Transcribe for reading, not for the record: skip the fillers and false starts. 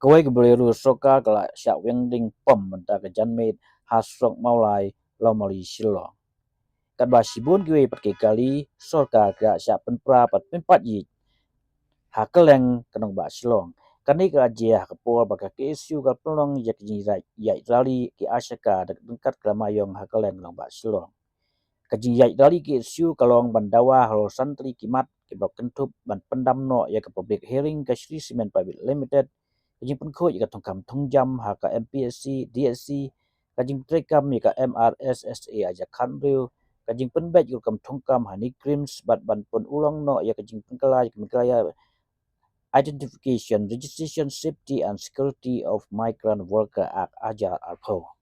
Kawai ke boleh ru soka kala syak weng ding pom menta ke janmet hasrok maulai lomali silo. Kat ba sibun kiwe patke kali soka ke syak penpra pat penpat yi hakeleng kenong ba silong. Kani ke ajia kepol baka ke isu kal pelong yak jirai yai rali ke asyaka dekat kelamayong hakeleng kenong ba silong. Kajing yai rali ke isu kalong bandawa halo santri kimat ke bab kentup ban pendam no ya ke public hearing ke Sri Cement Private Limited kajing penkhoj ya ke tongkam tongjam ha ke MPSC DSC kajing trekam ya ke MRSSA aja kanriu kajing penbet ya ke tongkam hani krims bat ban pun ulang no ya kajing pengkelai kemenkelaya Identification, Registration, Safety and Security of Migrant Worker Act aja alko.